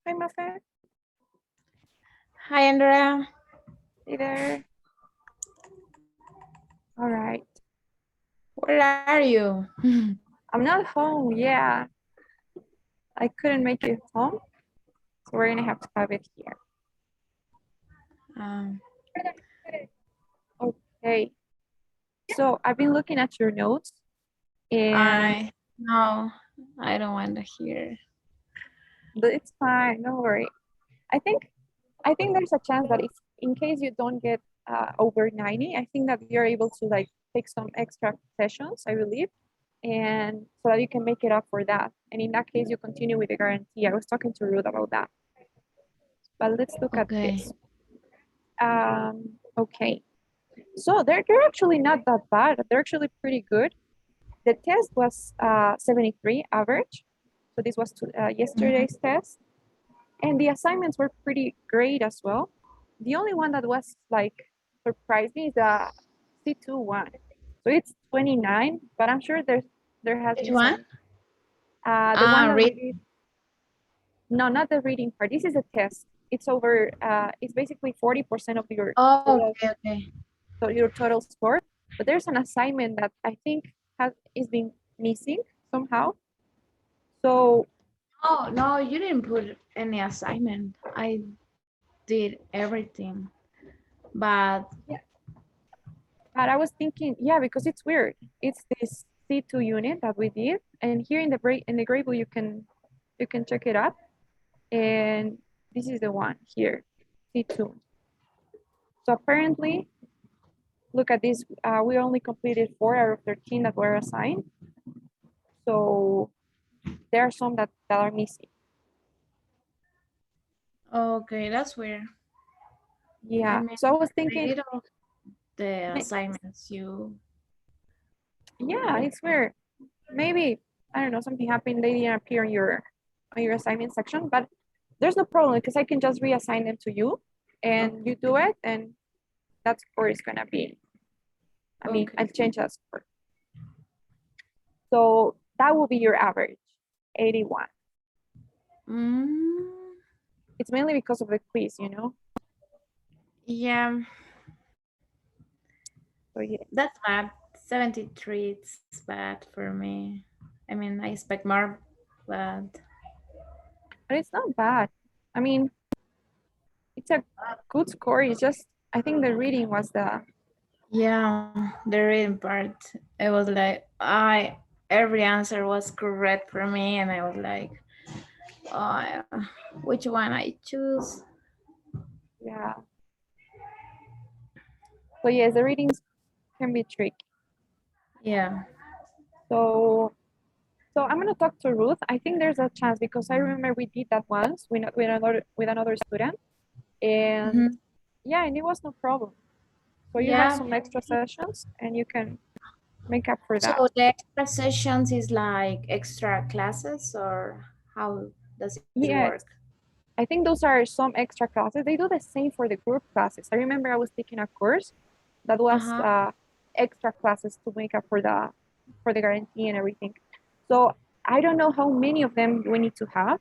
Hi, Mafe. Hi, Andrea. Hey there. All right. Where are you? I'm not home. Yeah, I couldn't make it home, so we're gonna have to have it here. Um, Okay. So I've been looking at your notes, and no, I don't want to hear. it's fine. Don't worry. I think there's a chance that if in case you don't get over 90, I think that you're able to like take some extra sessions, I believe, and so that you can make it up for that. And in that case, you continue with the guarantee. I was talking to Ruth about that. But let's look at Okay. this. Okay. So they're actually not that bad. They're actually pretty good. The test was 73 average. So this was yesterday's test. And the assignments were pretty great as well. The only one that was like surprised me is the C2 one. So it's 29, but I'm sure there has Which been one? some. The one that we Read. did, no, not the reading part. This is a test. It's over, it's basically 40% of your Oh, total, okay. so your total score. But there's an assignment that I think is being missing somehow. So Oh, no, you didn't put any assignment. I did everything. But yeah, but I was thinking, yeah, because it's weird. It's this C2 unit that we did, and here in the gradebook you can check it up, and this is the one here, C2. So apparently, look at this. We only completed 4 out of 13 that were assigned. So there are some that are missing. okay, that's weird. I Yeah. mean, So I was I thinking, did all the assignments you. yeah, it's weird. Maybe I don't know, something happened. They didn't appear on your assignment section, but there's no problem because I can just reassign them to you, and you do it, and that score is gonna be. I mean, Okay. I'll change that score. So that will be your average, 81. Mm, It's mainly because of the quiz, you know. yeah, So yeah, that's bad. 73, it's bad for me. I mean, I expect more, but but it's not bad. I mean, it's a good score. It's just I think the reading was the yeah, the reading part, it was like every answer was correct for me, and I was like, oh, which one I choose? yeah. So yes, the readings can be tricky. Yeah. So I'm gonna talk to Ruth. I think there's a chance because I remember we did that once with another student, and Mhm. yeah, and it was no problem. So you have Yeah. some extra sessions, and you can make up for that. So the extra sessions is like extra classes, or how does it work? Yes, I think those are some extra classes. They do the same for the group classes. I remember I was taking a course that was Uh-huh. extra classes to make up for the guarantee and everything. So I don't know how many of them we need to have.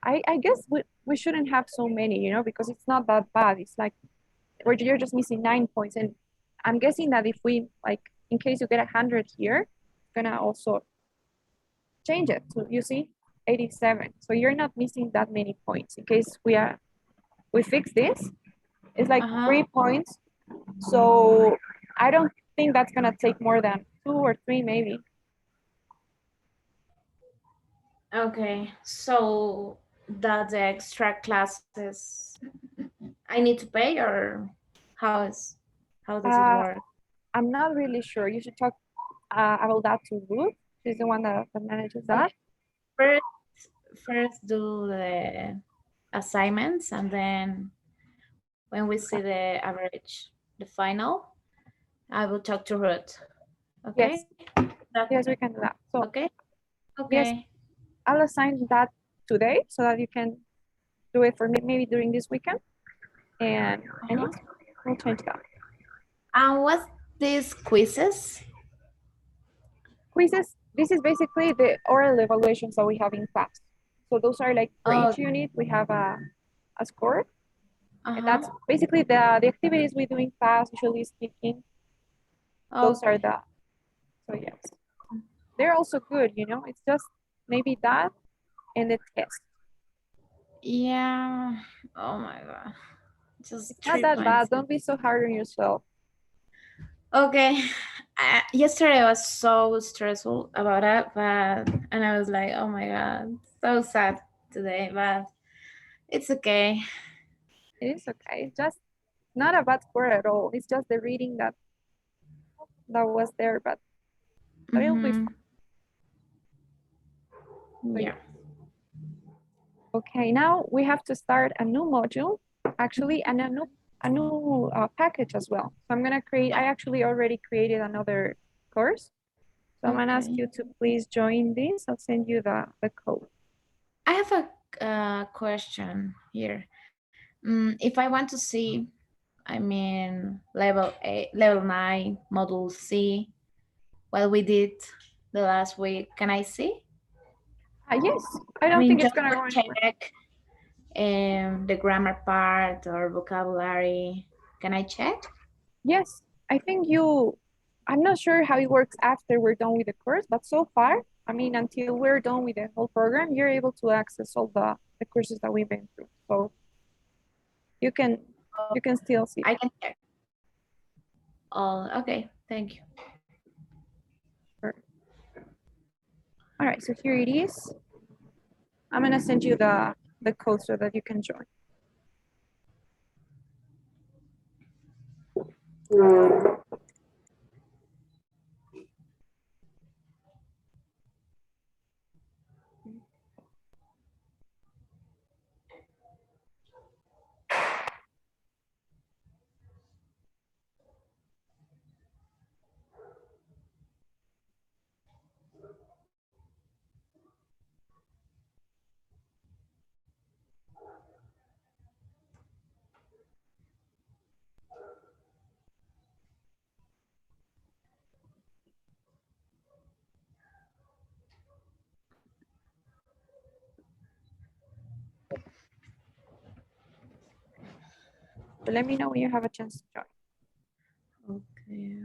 I guess we shouldn't have so many, you know, because it's not that bad. It's like where you're just missing 9 points. And I'm guessing that if we like, in case you get 100 here, it's gonna also change it. So you see, 87. So you're not missing that many points. In case we fix this, it's like Uh-huh. 3 points. So I don't think that's gonna take more than 2 or 3 maybe. Okay. So that the extra classes I need to pay, or how does it Uh, work? I'm not really sure. You should talk about that to Ruth. She's the one that manages Okay. that. First do the assignments, and then when we see the average, the final, I will talk to Ruth. Okay? Yes, That, yes, we can do that. So okay? yes, Okay. I'll assign that today so that you can do it for maybe during this weekend. And Uh-huh. yes, we'll change that. And what's these quizzes? Quizzes. This is basically the oral evaluations that we have in class. So those are like for Oh, each unit, we have a score. And uh-huh. that's basically the activities we do in class, usually speaking. Those are Okay. so yes. They're also good, you know, it's just maybe that and the test. Yeah. Oh my God. Just It's not three that bad. points. Don't be so hard on yourself. Okay. Yesterday I was so stressful about it, and I was like, oh my God, so sad today, but it's okay. It is okay. It's just not a bad score at all. It's just the reading that was there, but it'll be Mm-hmm. fine. So Yeah. yeah. Okay, now we have to start a new module, actually, and a new package as well. So I'm gonna create. I actually already created another course. So I'm gonna ask Okay. you to please join this. I'll send you the code. I have a question here. If I want to see, I mean, level 8, level 9, module C, what we did the last week, can I see? Yes, I I don't mean, think it's just gonna to go anywhere. check the grammar part or vocabulary. Can I check? Yes, I think you. I'm not sure how it works after we're done with the course, but so far, I mean, until we're done with the whole program, you're able to access all the courses that we've been through. So you can you can still see I them. can check. Oh, okay. Thank you. Sure. All right, so here it is. I'm gonna send you the code so that you can join. So let me know when you have a chance to join. Okay.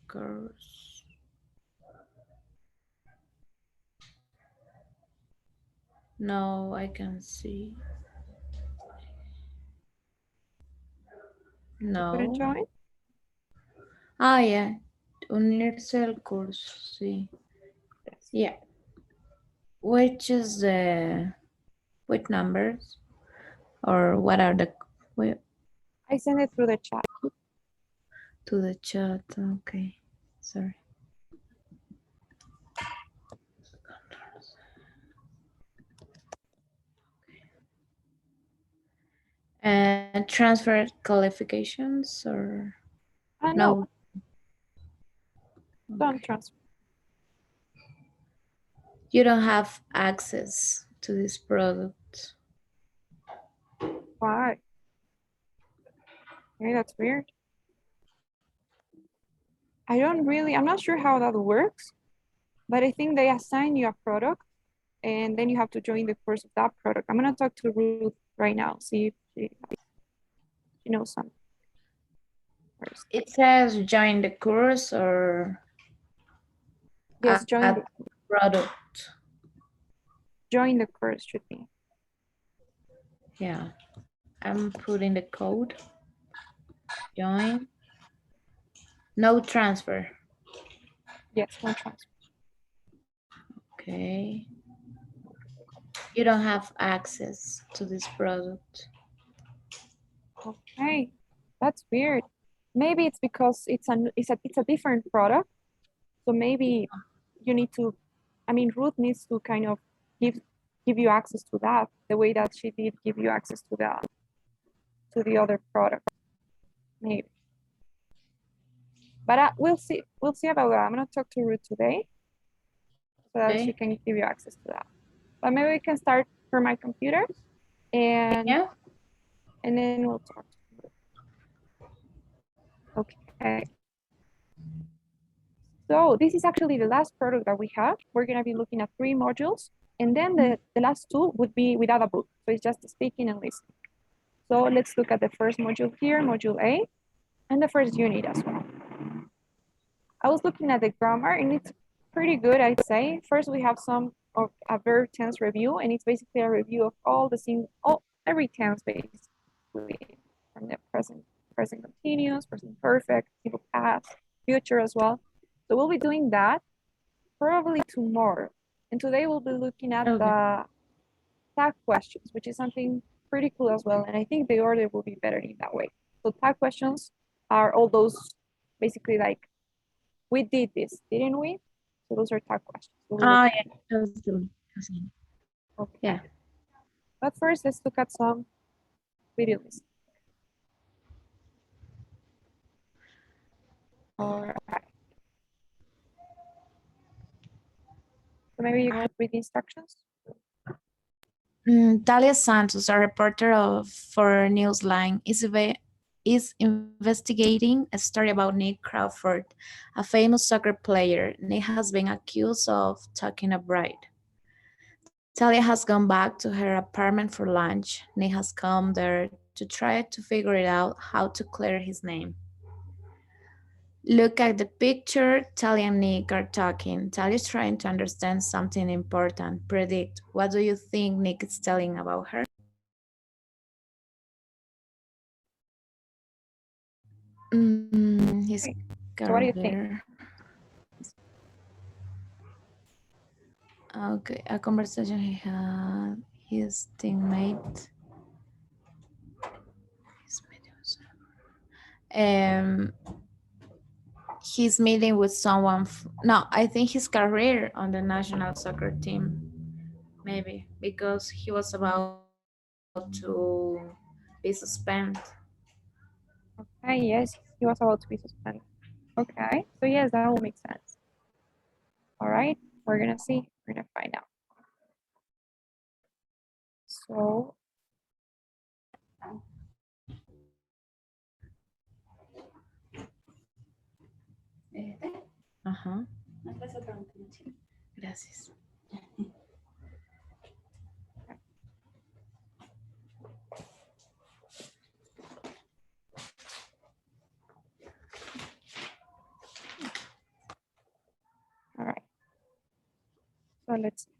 Course. No, I can see. You couldn't No. join? Ah, yeah. Universal course. See. Yes. Yeah. Which is the with numbers or what are the wait, I sent it through the chat. to the chat? Okay. Sorry. And transfer qualifications or No, no? don't Okay. transfer. You don't have access to this product. Why? Okay, that's weird. I'm not sure how that works, but I think they assign you a product and then you have to join the course of that product. I'm gonna talk to Ruth right now, see if she knows something first. It says join the course or Yes, add product. join the course should be. Yeah. I'm putting the code. Join. No transfer. Yes, no transfer. Okay. You don't have access to this product. Okay, that's weird. Maybe it's because it's a different product. So maybe you need to, I mean, Ruth needs to kind of give. give you access to that the way that she did give you access to the other product, maybe. But we'll see. We'll see about that. I'm gonna talk to Ruth today so that she Okay. can give you access to that. But maybe we can start from my computer and Yeah. and then we'll talk. Okay. So this is actually the last product that we have. We're gonna be looking at 3 modules, and then the last 2 would be without a book. So it's just speaking and listening. So let's look at the first module here, module A, and the first unit as well. I was looking at the grammar and it's pretty good, I'd say. First, we have some of a verb tense review, and it's basically a review of every tense basically, from the present continuous, present perfect, simple past, future as well. So we'll be doing that probably tomorrow. And today we'll be looking at Okay. the tag questions, which is something pretty cool as well. And I think the order will be better in that way. So tag questions are all those basically like, we did this, didn't we? So those are tag questions. Oh yeah, totally. Okay. Yeah. But first, let's look at some video lists. All right. So maybe you could read the instructions. Talia Santos, a reporter for Newsline, is investigating a story about Nick Crawford, a famous soccer player. Nick has been accused of talking a bride. Talia has gone back to her apartment for lunch. Nick has come there to try to figure it out how to clear his name. Look at the picture. Talia and Nick are talking. Talia is trying to understand something important. Predict. What do you think Nick is telling about her? His Okay. So what do you think? career. Okay, a conversation he had his teammate. Um, he's meeting with someone. No, I think his career on the national soccer team, maybe because he was about to be suspended. Okay, yes, he was about to be suspended. Okay, so yes, that will make sense. All right, we're gonna see, we're gonna find out. So, Ajá. Gracias. all right, so let's see.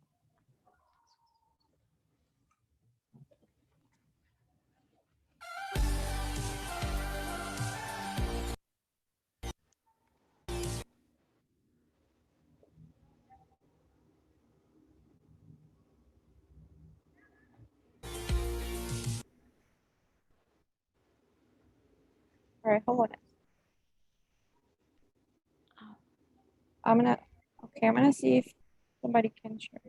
All right, hold on. I'm gonna see if somebody can share.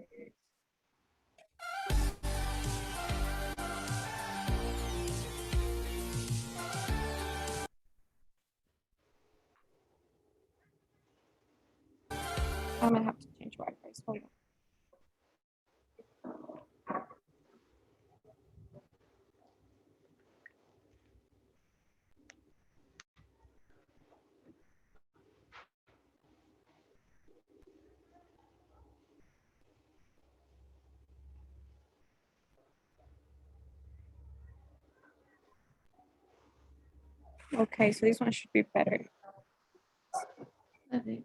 I'm gonna have to change Wi-Fi. Hold on. Okay, so this one should be better. Okay.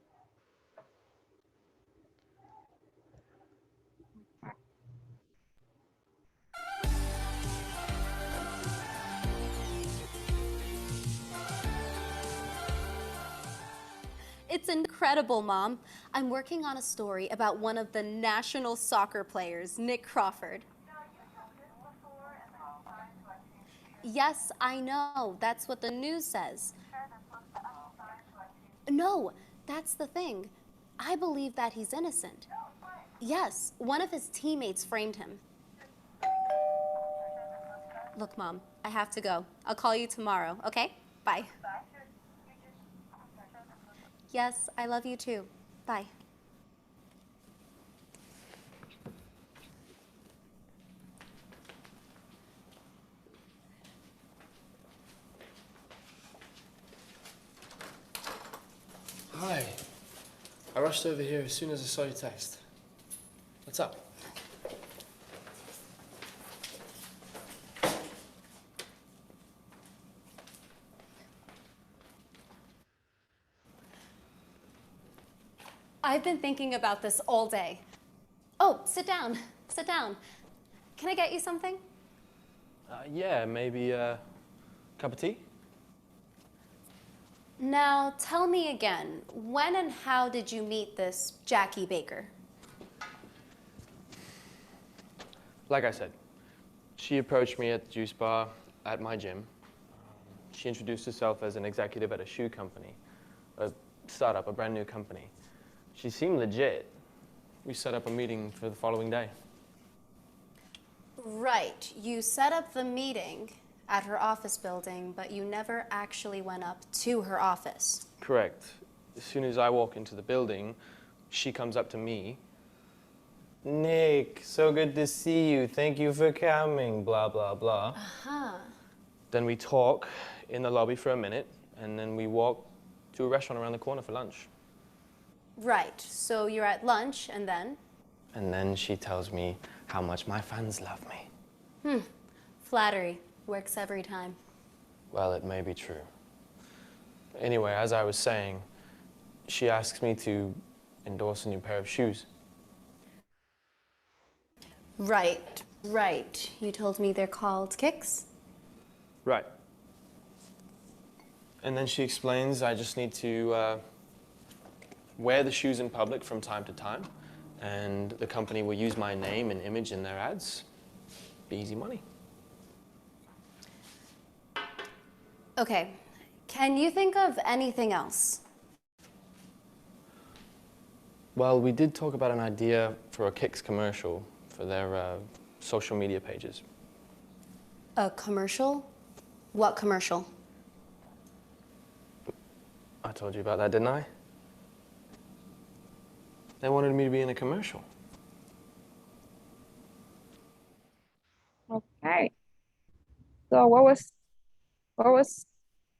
It's incredible, Mom. I'm working on a story about one of the national soccer players, Nick Crawford. Yes, I know. That's what the news says. No, that's the thing. I believe that he's innocent. Yes, one of his teammates framed him. Look, Mom, I have to go. I'll call you tomorrow, okay? Bye. Yes, I love you too. Bye. Hi. I rushed over here as soon as I saw your text. What's up? I've been thinking about this all day. Oh, sit down. Sit down. Can I get you something? Yeah, maybe a cup of tea? Now, tell me again, when and how did you meet this Jackie Baker? Like I said, she approached me at the juice bar at my gym. She introduced herself as an executive at a shoe company, a startup, a brand new company. She seemed legit. We set up a meeting for the following day. Right, you set up the meeting at her office building, but you never actually went up to her office. Correct. As soon as I walk into the building, she comes up to me. Nick, so good to see you. Thank you for coming, blah, blah, blah. Uh-huh. Then we talk in the lobby for a minute, and then we walk to a restaurant around the corner for lunch. Right, so you're at lunch, and then? And then she tells me how much my fans love me. Flattery works every time. Well, it may be true. Anyway, as I was saying, she asks me to endorse a new pair of shoes. Right, right. You told me they're called Kicks? Right. And then she explains I just need to wear the shoes in public from time to time, and the company will use my name and image in their ads. Be easy money. Okay, can you think of anything else? Well, we did talk about an idea for a Kicks commercial for their social media pages. A commercial? What commercial? I told you about that, didn't I? They wanted me to be in a commercial. Okay. So what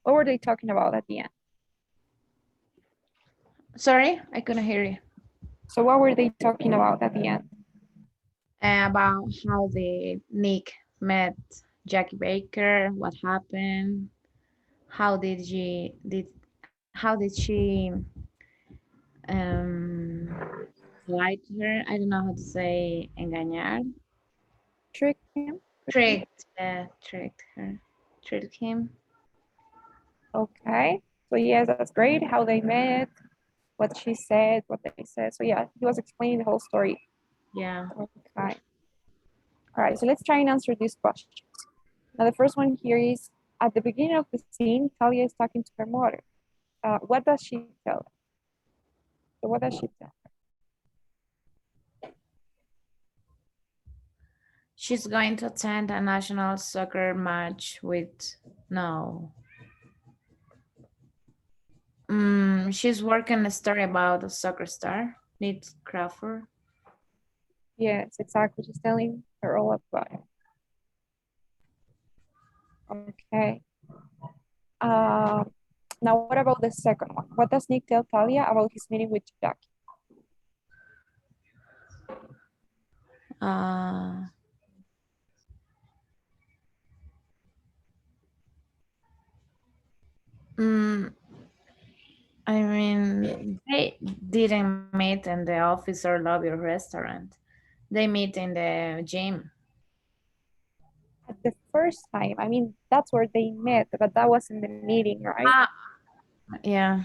were they talking about at the end? Sorry, I couldn't hear you. So what were they talking about at the end? About how the Nick met Jackie Baker, what happened, how did she um lie to her? I don't know how to say engañar. Trick him? Tricked her, tricked him. Okay. So yes, that's great. How they met, what she said, what they said. So yeah, he was explaining the whole story. Yeah. Okay. All right, so let's try and answer these questions. Now the first one here is, at the beginning of the scene, Talia is talking to her mother. What does she tell her? So what does she tell her? She's going to attend a national soccer match with, no. She's working a story about a soccer star, Nick Crawford. Yes, exactly. She's telling her all about it. Okay. Now what about the second one? What does Nick tell Talia about his meeting with Jackie? I mean, they didn't meet in the office or lobby or restaurant. They meet in the gym. At the first time, I mean, that's where they met, but that was in the meeting, right? Yeah.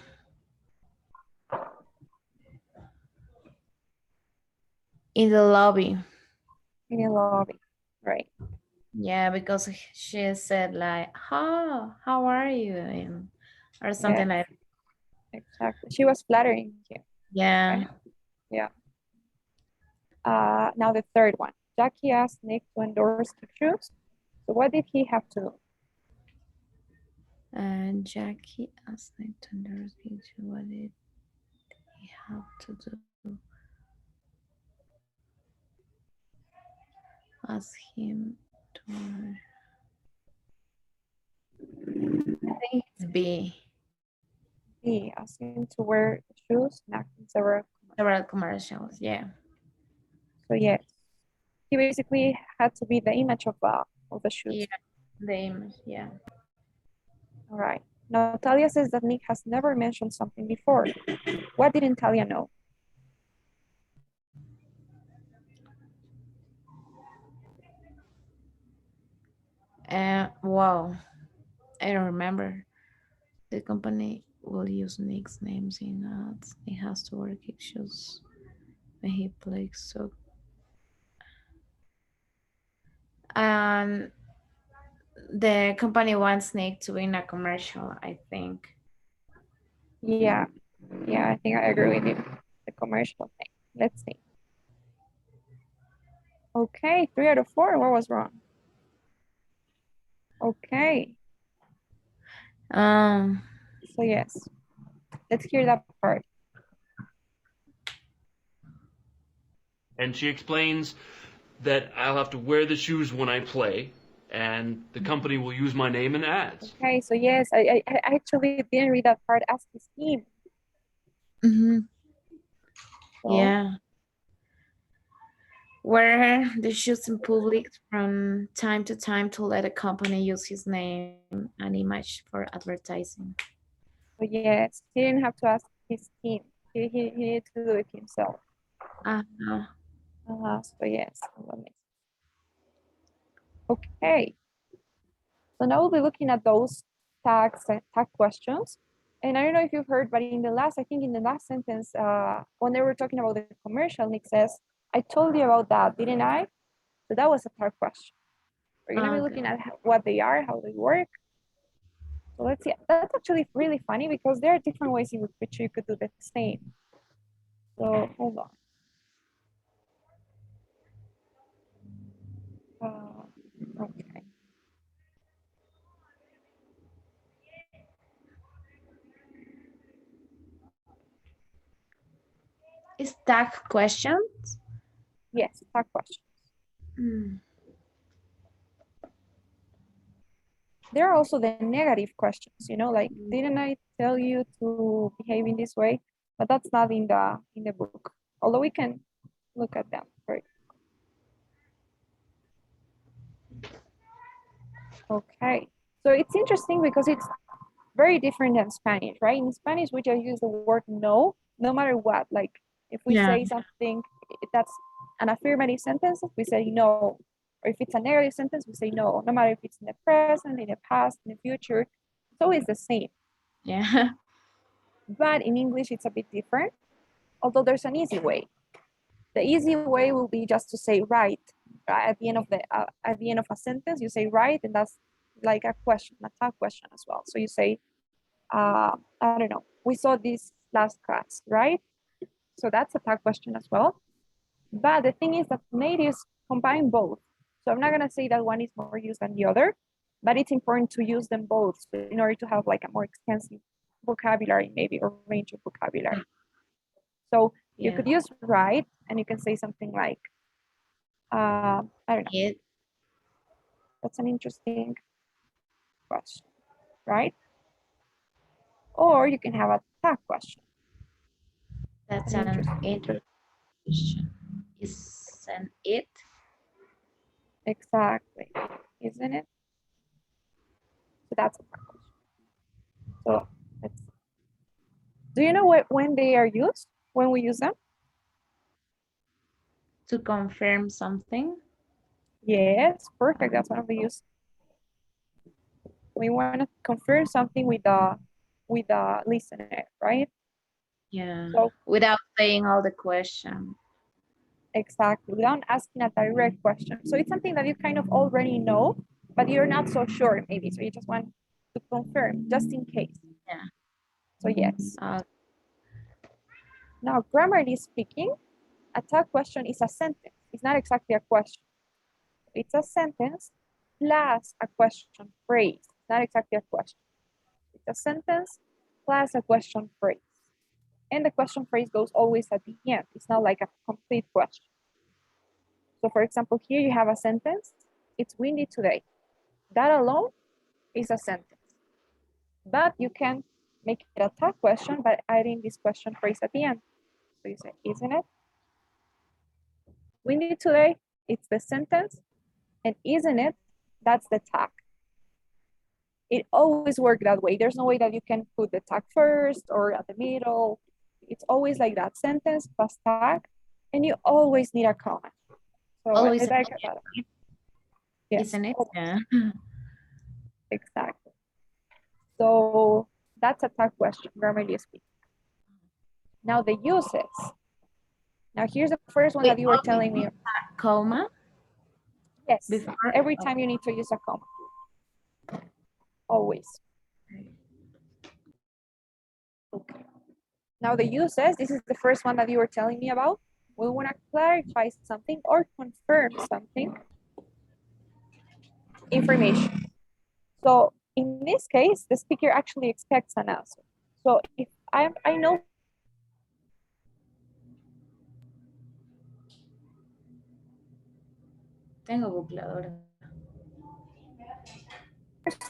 In the lobby. In the lobby, right? Yeah, because she said like, "Oh, how are you?" or something Yes, like. exactly. She was flattering him. Yeah. Right? Yeah. Now the third one. Jackie asked Nick to endorse the shoes. So what did he have to do? And Jackie asked Nick to endorse the shoe. What did he have to do? Ask him to. I think it's B. He asked him to wear the shoes and act in several. Several commercials, yeah. So yes, he basically had to be the image of the shoes. Yeah, the image, yeah. All right. Natalia says that Nick has never mentioned something before. What did Natalia know? Wow, I don't remember. The company will use Nick's names in ads. He has to wear kick shoes when he plays so. And the company wants Nick to be in a commercial, I think. Yeah, I think I agree with you. The commercial thing. Let's see. Okay, 3 out of 4. What was wrong? Okay, so yes, let's hear that part. And she explains that I'll have to wear the shoes when I play, and the company will use my name in ads. Okay, so yes, I actually didn't read that part as his team. So, Yeah. Wear the shoes in public from time to time to let a company use his name and image for advertising. so yes, he didn't have to ask his team. He needed to do it himself. So yes, okay. So now we'll be looking at those tag questions. And I don't know if you've heard, but I think in the last sentence, when they were talking about the commercial, Nick says, I told you about that, didn't I? So that was a tag question. We're gonna be looking at what they are, how they work. So let's see. That's actually really funny because there are different ways in which you could do the same. So hold on. Okay. Is tag questions? Yes, tag questions. There are also the negative questions, like, didn't I tell you to behave in this way? But that's not in the book, although we can look at them. Right. Okay, so it's interesting because it's very different than Spanish, right? In Spanish, we just use the word no matter what. Like if we say something that's an affirmative sentence, we say no. Or if it's a negative sentence, we say no. No matter if it's in the present, in the past, in the future, it's always the same. Yeah. But in English, it's a bit different, although there's an easy way. The easy way will be just to say right. At the end of a sentence, you say right, and that's like a question, a tag question as well. So you say, I don't know, we saw this last class, right? So that's a tag question as well. But the thing is that natives combine both. So I'm not gonna say that one is more used than the other, but it's important to use them both in order to have like a more extensive vocabulary, maybe, or range of vocabulary. So you could use right, and you can say something like, I don't know. That's an interesting question, right? Or you can have a tag question. That's an interesting question. Isn't it? Exactly, isn't it? So that's a tag question. So let's. Do you know when they are used? When we use them? To confirm something. Yes, perfect. That's one of the use. We want to confirm something with the listener, right? Yeah. So without saying all the question. Exactly, without asking a direct question. So it's something that you kind of already know, but you're not so sure maybe. So you just want to confirm just in case. Yeah. So yes. Now, grammarly speaking, A tag question is a sentence. It's not exactly a question. It's a sentence plus a question phrase. It's not exactly a question. It's a sentence plus a question phrase. And the question phrase goes always at the end. It's not like a complete question. So for example, here you have a sentence. It's windy today. That alone is a sentence. But you can make it a tag question by adding this question phrase at the end. So you say, isn't it windy today? It's the sentence. And isn't it? That's the tag. It always works that way. There's no way that you can put the tag first or at the middle. It's always like that, sentence plus tag, and you always need a comma. So Always, I like that. Yes, isn't it? Yeah. exactly. So that's a tag question, grammarly speaking. Now the uses. Now here's the first one that you were telling me. Comma? Yes, Before? every time you need to use a comma. Always. Okay. Now the uses, this is the first one that you were telling me about. We want to clarify something or confirm something. Information. So in this case, the speaker actually expects an answer. So if I know Tengo bucladora.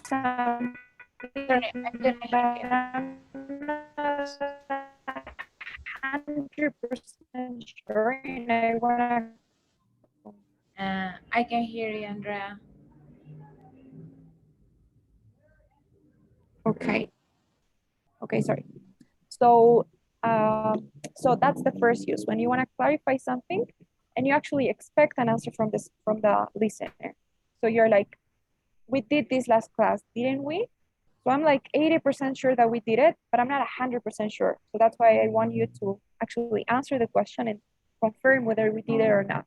something, Sorry, I couldn't hear you. 100% sure, and I want I can hear you, Andrea. to. Okay, sorry. So, so that's the first use when you want to clarify something, and you actually expect an answer from the listener. So you're like, we did this last class, didn't we? So I'm like 80% sure that we did it, but I'm not 100% sure. So that's why I want you to actually answer the question and confirm whether we did it or not.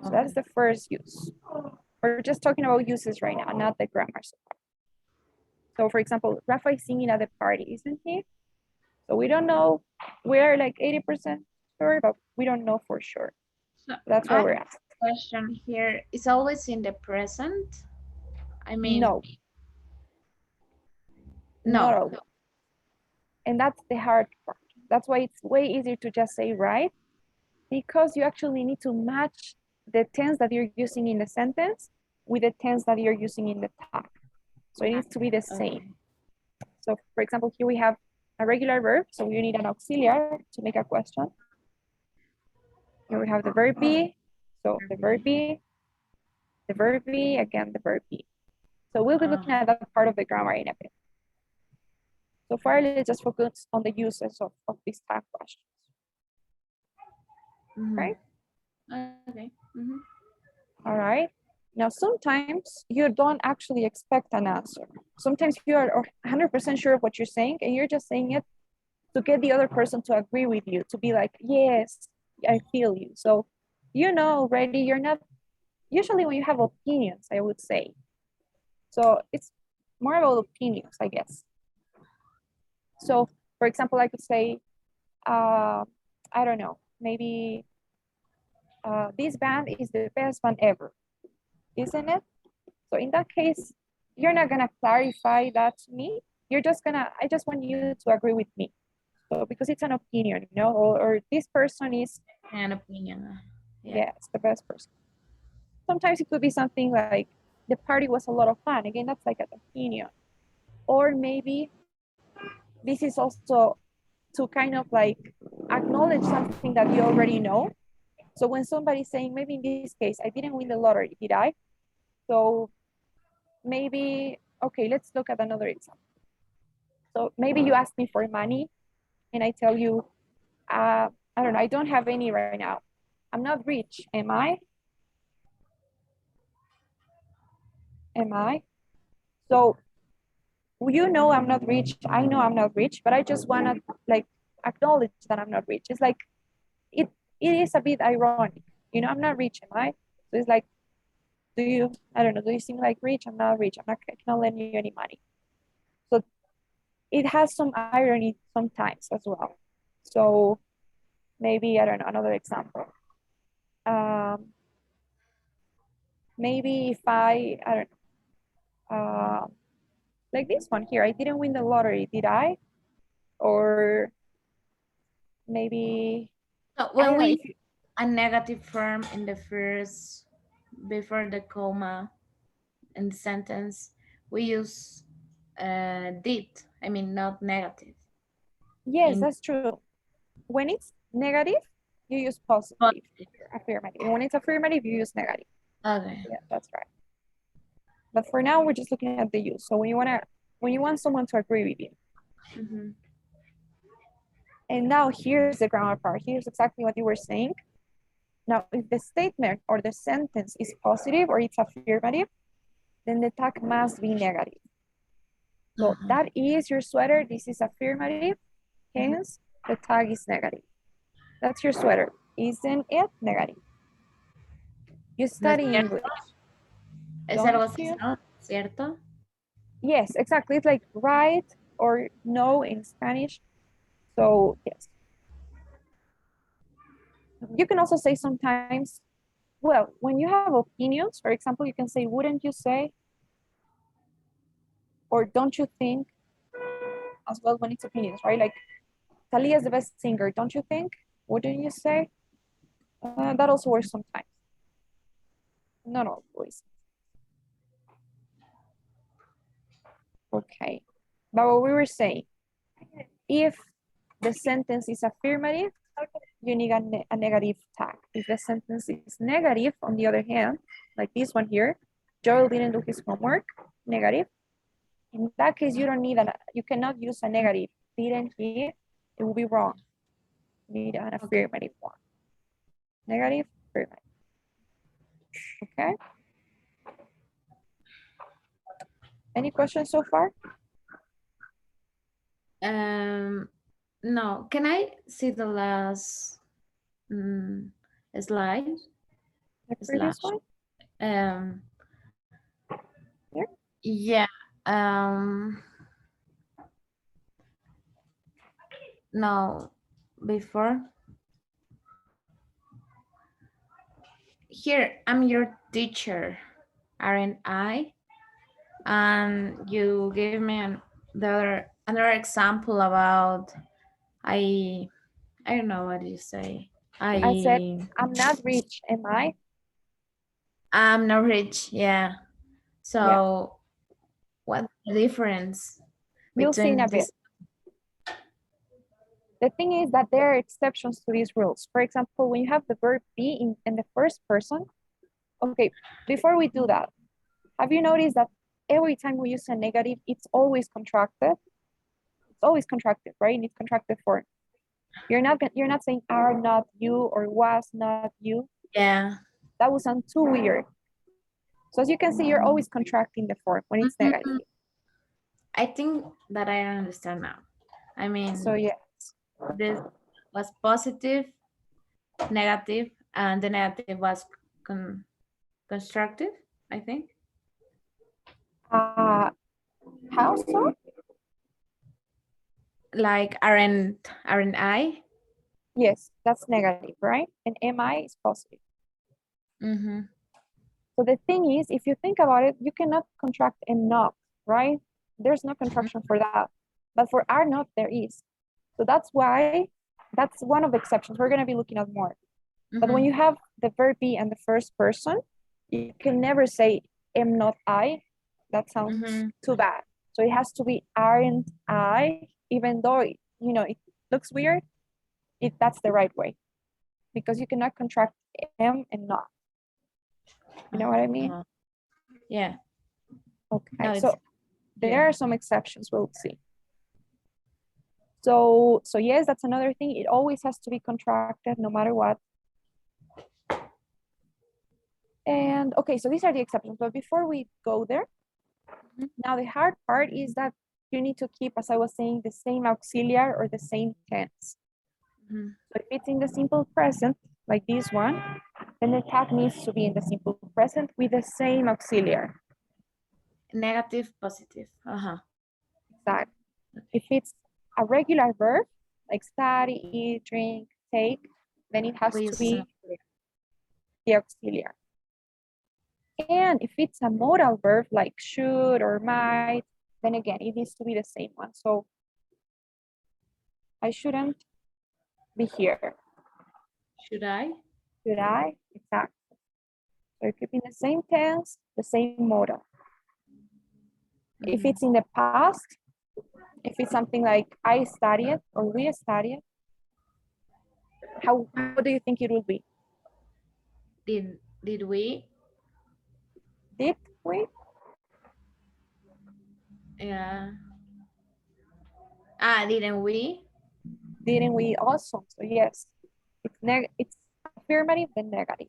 So that's the first use. We're just talking about uses right now, not the grammar. So for example, Rafa is singing at the party, isn't he? So we don't know, we're like 80% sure, but we don't know for sure. So That's why we're asking. Question here, is always in the present? I mean, No. No. Not always. And that's the hard part. That's why it's way easier to just say right, because you actually need to match the tense that you're using in the sentence with the tense that you're using in the tag. So it needs to be the same. So for example, here we have a regular verb, so you need an auxiliary to make a question. Here we have the verb be, so the verb be, again the verb be. So we'll be looking at that part of the grammar in a bit. So far, let's just focus on the uses of these tag questions. Right? Okay. All right. Now, sometimes you don't actually expect an answer. Sometimes you are 100% sure of what you're saying, and you're just saying it to get the other person to agree with you, to be like, yes, I feel you. So, you know already, you're not, usually when you have opinions, I would say. So it's more about opinions, I guess. So, for example, I could say, I don't know, maybe this band is the best band ever, isn't it? So in that case, you're not gonna clarify that to me. You're just gonna, I just want you to agree with me. So because it's an opinion, you know, or this person is An opinion. yes, the best person. Sometimes it could be something like the party was a lot of fun. Again, that's like an opinion. Or maybe this is also to kind of like acknowledge something that you already know. So when somebody's saying, maybe in this case, I didn't win the lottery, did I? So maybe, okay, let's look at another example. So maybe you ask me for money and I tell you, I don't know, I don't have any right now. I'm not rich, am I? Am I? So you know I'm not rich, I know I'm not rich, but I just wanna like acknowledge that I'm not rich. It's like, it is a bit ironic. You know, I'm not rich, am I? So it's like, do you, I don't know, do you seem like rich? I'm not rich, I cannot lend you any money. So it has some irony sometimes as well. So Maybe, I don't know, another example. Maybe if I don't know, like this one here, I didn't win the lottery, did I? Or maybe, So I when don't know we if you, a negative form in the first, before the comma in the sentence, we use did. I mean, not negative. yes, In, that's true. When it's negative, you use positive, but, affirmative. And when it's affirmative, you use negative. okay. Yeah, that's right. But for now, we're just looking at the use. So when you want someone to agree with you. Mm-hmm. And now here's the grammar part. Here's exactly what you were saying. Now, if the statement or the sentence is positive or it's affirmative, then the tag must be negative. So that is your sweater. This is affirmative. Hence, the tag is negative. That's your sweater. Isn't it negative? You ¿No es study cierto? English. ¿Es algo Don't así, you? no? ¿Cierto? Yes, exactly. It's like right or no in Spanish. So yes. You can also say sometimes, well, when you have opinions, for example, you can say, wouldn't you say? Or don't you think? As well when it's opinions, right? Like, Talia is the best singer, don't you think? Wouldn't you say? That also works sometimes. Not always. Okay. But what we were saying, if the sentence is affirmative, you need a negative tag. If the sentence is negative, on the other hand, like this one here, Joel didn't do his homework, negative. In that case, you don't need you cannot use a negative. Didn't he? It will be wrong. You need an affirmative one. Negative, affirmative. Okay. Any questions so far? No. Can I see the last slide? The previous Slash. one? Here? Yeah. No, before. Here, I'm your teacher, aren't I? And you gave me another example about I don't know what you say. I said, I'm not rich, am I? I'm not rich, yeah. So what's the difference You'll see in a between bit. this? The thing is that there are exceptions to these rules. For example, when you have the verb be in the first person, okay, before we do that, have you noticed that every time we use a negative, it's always contracted? It's always contracted, right? It's contracted form. You're not saying are not you or was not you. Yeah. That would sound too weird. So as you can see, you're always contracting the form when it's negative. I think that I understand now. I mean, So yes. this was positive, negative, and the negative was constructive, I think. How so? Like aren't I? Yes, that's negative, right? And am I is positive. Mm-hmm. So the thing is, if you think about it, you cannot contract am not, right? There's no contraction for that. But for are not, there is. So that's why, that's one of the exceptions. We're going to be looking at more. But when you have the verb be and the first person, you can never say am not I. That sounds too bad. So it has to be aren't I, even though it looks weird. That's the right way, because you cannot contract am and not. You know what I mean? Yeah. Okay, No, so there are some exceptions. We'll see. So yes, that's another thing. It always has to be contracted no matter what. And okay, so these are the exceptions. But before we go there, now the hard part is that you need to keep, as I was saying, the same auxiliary or the same tense. So if it's in the simple present, like this one, then the tag needs to be in the simple present with the same auxiliary. Negative, positive. Exactly. If it's a regular verb, like study, eat, drink, take, then it has We to use be the auxiliary. And if it's a modal verb like should or might, then again, it needs to be the same one. So I shouldn't be here. Should I? Should I? Exactly. So you're keeping the same tense, the same modal. If it's in the past, if it's something like I studied or we studied, how do you think it will be? Did we? Did we? Yeah. Didn't we? Didn't we also? So yes, it's affirmative then negative.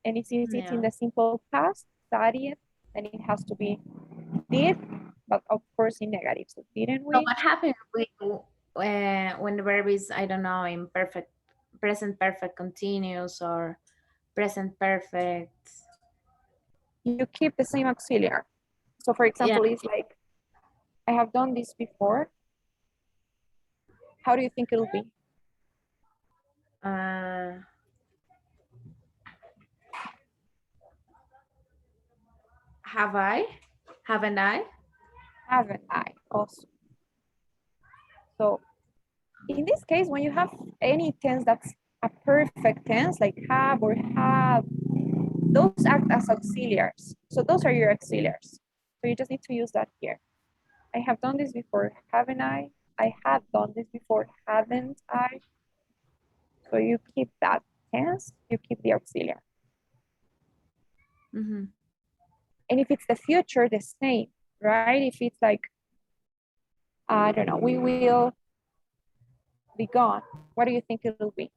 And it's Yeah. in the simple past, studied, then it has to be did, but of course in negative. So didn't So we? what happens when the verb is, I don't know, in present perfect continuous or present perfect? You keep the same auxiliary. So for example, Yeah. it's like, I have done this before. How do you think it'll be? Have I? Haven't I? Haven't I also? So in this case, when you have any tense that's a perfect tense, like have or have, those act as auxiliaries. So those are your auxiliaries. So you just need to use that here. I have done this before, haven't I? I had done this before, haven't I? So you keep that tense, you keep the auxiliary. Mm-hmm. And if it's the future, the same, right? If it's like, I don't know, we will be gone. What do you think it will be?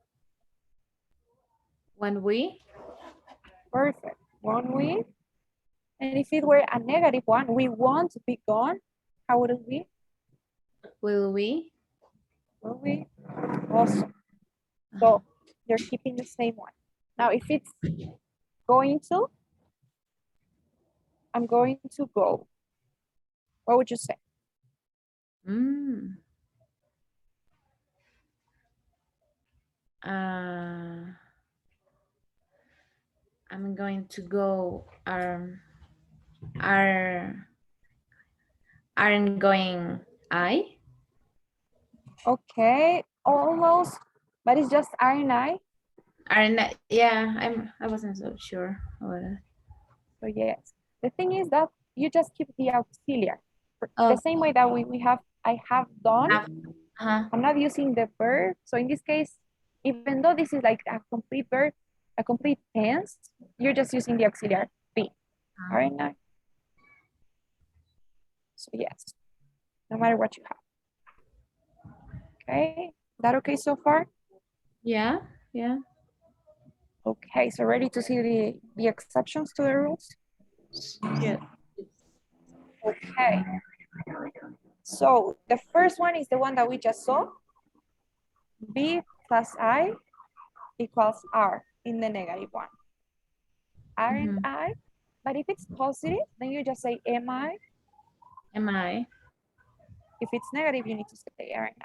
When we? Perfect. Won't we? And if it were a negative one, we won't be gone. How would it be? Will we? Will we? Awesome. So you're keeping the same one. Now, if it's going to, I'm going to go. What would you say? Mm. I'm going to go. Aren't going I? Okay, almost, but it's just aren't I? Yeah, I wasn't so sure about it. So yes. The thing is that you just keep the auxiliary. Oh. The same way that we have I have done. Uh-huh. I'm not using the verb. So in this case, even though this is like a complete verb, a complete tense, you're just using the auxiliary be. Aren't I? So yes, no matter what you have. Okay, that okay so far? Yeah, yeah. Okay, so ready to see the exceptions to the rules? Yeah. Okay. So the first one is the one that we just saw. B plus I equals R in the negative one. Aren't I? But if it's positive, then you just say am I? Am I? If it's negative, you need to say aren't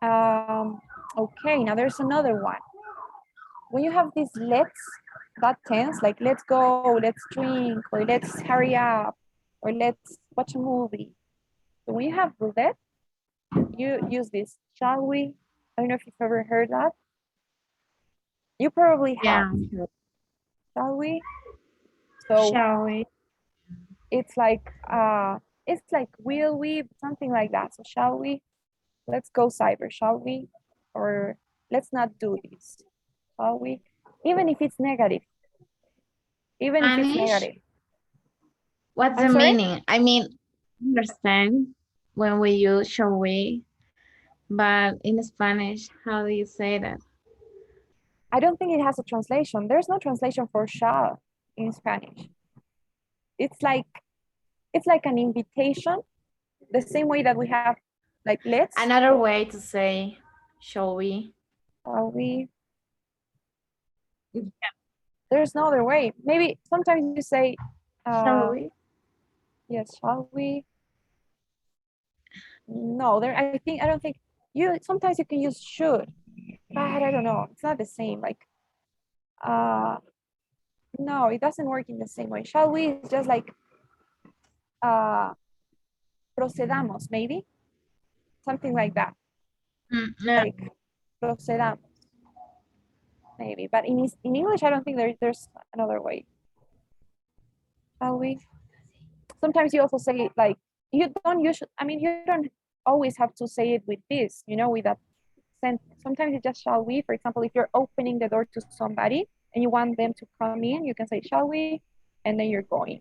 I? Okay, now there's another one. When you have this let's, that tense, like let's go, let's drink, or let's hurry up, or let's watch a movie. So when you have let, you use this, shall we? I don't know if you've ever heard that. You probably have. Yeah. Shall we? So Shall we? it's like will we, something like that. So shall we? Let's go cyber, shall we? Or let's not do this, shall we? Even if it's negative. Even if it's Spanish? negative. What's I'm the sorry? meaning? I mean, understand when we use shall we, but in Spanish, how do you say that? I don't think it has a translation. There's no translation for shall in Spanish. It's like an invitation, the same way that we have like let's. Another way to say shall we? Shall we? There's no other way. Maybe sometimes you say, Shall we? yes, shall we? No, I don't think sometimes you can use should. but I don't know. It's not the same. Like, no, it doesn't work in the same way. Shall we? It's just like, uh, procedamos, maybe something like that. Yeah. Like, procedamos, maybe. But in English, I don't think there's another way. Shall we? Sometimes you also say like, you don't usually, I mean, you don't always have to say it with this, you know, with that sentence. Sometimes you just shall we. For example, if you're opening the door to somebody and you want them to come in, you can say shall we, and then you're going.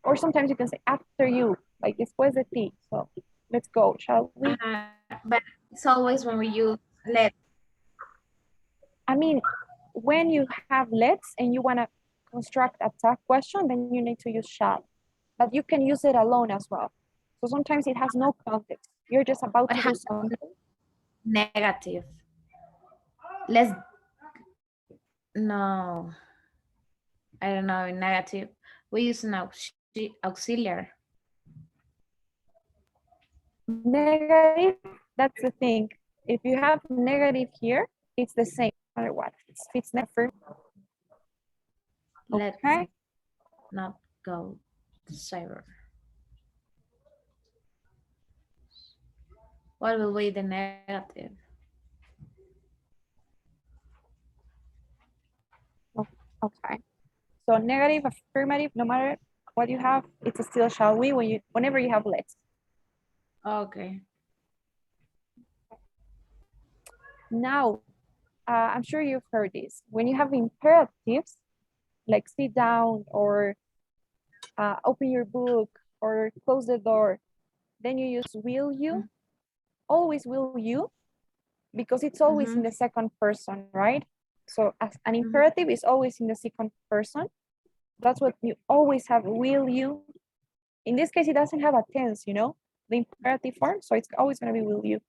Or sometimes you can say after you, like después de ti. So let's go, shall we? But it's always when we use let. I mean, when you have let's and you want to construct a tag question, then you need to use shall. But you can use it alone as well. So sometimes it has no context. You're just about to do something. Negative. Let's, no, I don't know, in negative. We use an auxiliary. Negative, that's the thing. If you have negative here, it's the same no matter what. It's never. Let's Okay. not go to cyber. What will be the negative? Okay. So negative, affirmative, no matter what you have, it's still shall we whenever you have let's. Okay. Now, I'm sure you've heard this. When you have imperatives, like sit down or open your book or close the door, then you use will you, always will you, because it's always in the second person, right? So as an imperative is always in the second person. That's what you always have, will you. In this case, it doesn't have a tense, you know, the imperative form, so it's always gonna be will you.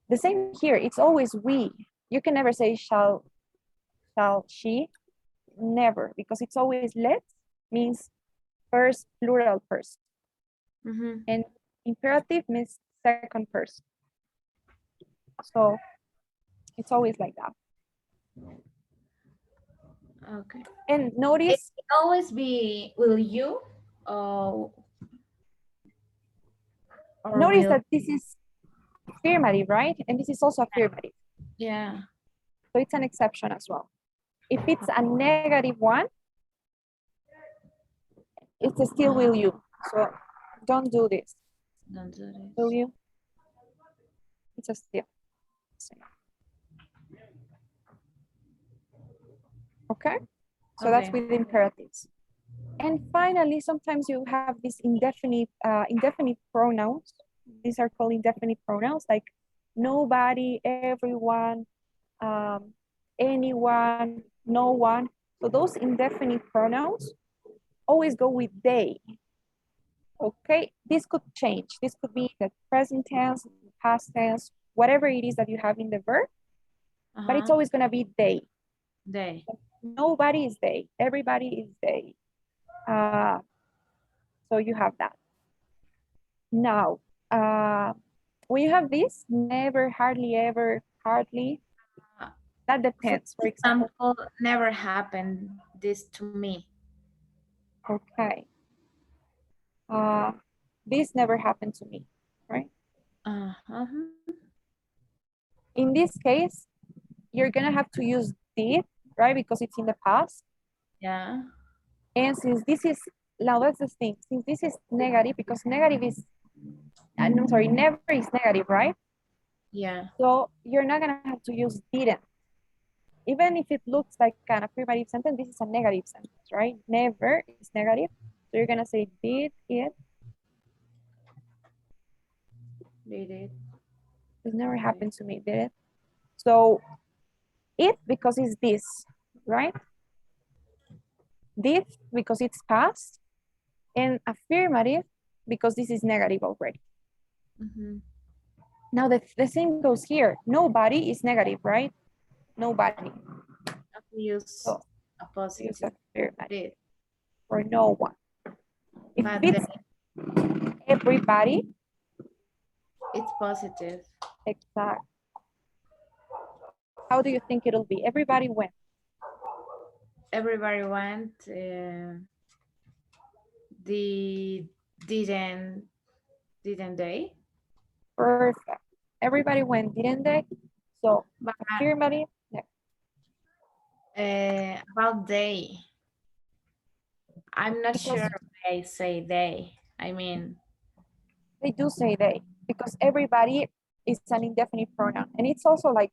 The same here, it's always we. You can never say shall she, never, because it's always let, means first plural person. And imperative means second person. So it's always like that. Okay. And notice, it always be will you or notice will, that this is affirmative, right? And this is also affirmative. yeah. So it's an exception as well. If it's a negative one, it's still will you. So don't do this. Don't do this. Will you? It's a still. Okay? So that's with imperatives. And finally, sometimes you have these indefinite pronouns. These are called indefinite pronouns, like nobody, everyone, anyone, no one. So those indefinite pronouns always go with they. Okay, this could change. This could be the present tense, past tense, whatever it is that you have in the verb, but it's always gonna be they. They. Nobody is they, everybody is they. So you have that. Now, when you have this, never, hardly, ever, hardly, that depends. For example, never happened this to me. Okay. This never happened to me, right? In this case, you're gonna have to use did, right? Because it's in the past. Yeah. And since this is, now that's the thing, since this is negative, because negative is, I'm sorry, never is negative, right? Yeah. So you're not gonna have to use didn't. Even if it looks like an affirmative sentence, this is a negative sentence, right? Never is negative. So you're gonna say did it. Did it. It never happened to me, did it? So it, because it's this, right? Did, because it's past. And affirmative, because this is negative already. Now the same goes here. Nobody is negative, right? Nobody. Use a positive. Use affirmative. Did. Or no one. If But it's everybody, it's positive. exact. How do you think it'll be? Everybody went. Everybody went. The didn't they? Perfect. Everybody went, didn't they? So, But everybody, about they, I'm not because sure why I say they. I mean, they do say they, because everybody is an indefinite pronoun. And it's also like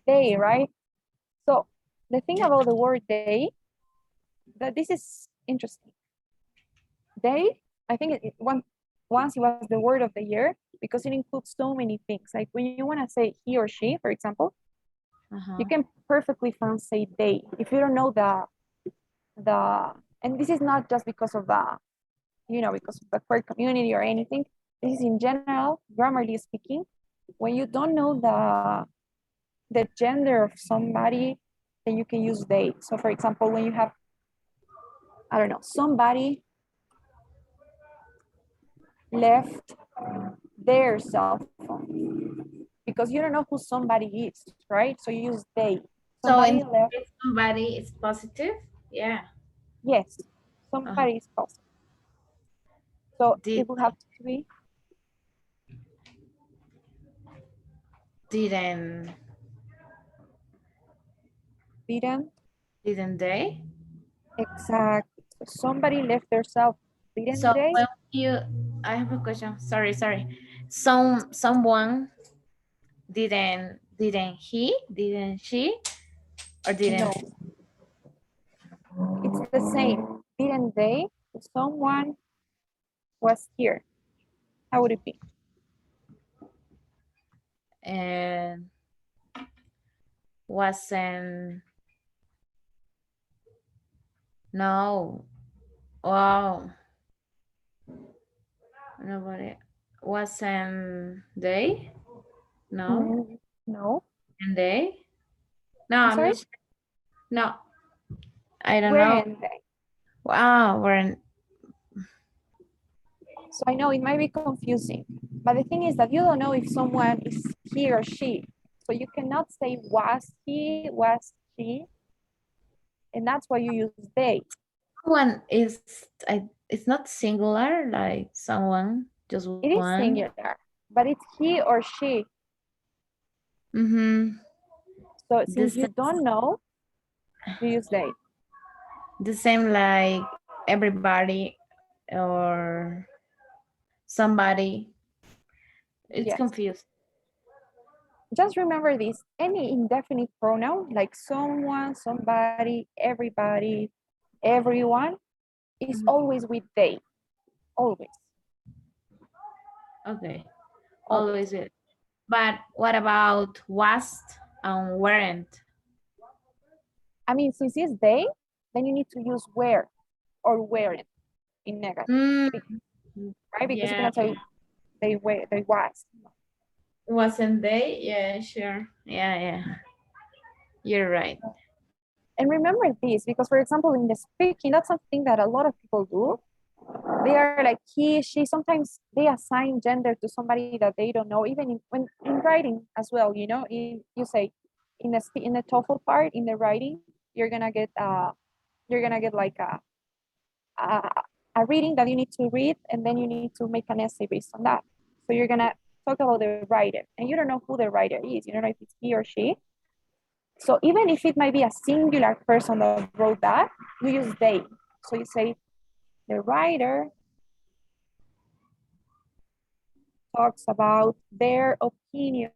they, right? So the thing about the word they, that this is interesting. They, I think once it was the word of the year because it includes so many things. Like when you want to say he or she, for example, you can perfectly fine say they. If you don't know and this is not just because of because of the queer community or anything. This is in general, grammarly speaking. When you don't know the gender of somebody, then you can use they. So for example, when you have, I don't know, somebody left their cell phone because you don't know who somebody is, right? So you use they. so Somebody in left. case somebody is positive, yeah. Yes, somebody is positive. So it will have to be Didn't didn't they? exactly. So somebody left their cell phone, didn't So they? when I have a question. Sorry. Someone didn't she, or didn't? No, it's the same. Didn't they? Someone was here. How would it be? And wasn't. No. Wow. Nobody. Wasn't they? No. No. And they? No, I'm I'm sorry? not sure. No. I don't know. Weren't they? Wow, weren't. So I know it might be confusing, but the thing is that you don't know if someone is he or she. So you cannot say was he, was she, and that's why you use they. One is, it's not singular, like someone, just It is one. singular, but it's he or she. Mm-hmm. So since you don't know, you use they. The same like everybody or somebody. It's Yes. confused. Just remember this, any indefinite pronoun like someone, somebody, everybody, everyone is always with they, always. Okay, Always. always it. But what about was and weren't? I mean, since it's they, then you need to use where or weren't in negative, right? Because you Yeah. cannot say they were, they was. Wasn't they? Yeah, sure. Yeah. You're right. And remember this, because for example, in the speaking, that's something that a lot of people do. They are like he, she, sometimes they assign gender to somebody that they don't know, even when in writing as well, you say in the TOEFL part, in the writing, you're gonna get like a, a reading that you need to read, and then you need to make an essay based on that. So you're gonna talk about the writer, and you don't know who the writer is. You don't know if it's he or she. So even if it might be a singular person that wrote that, you use they. So you say the writer talks about their opinion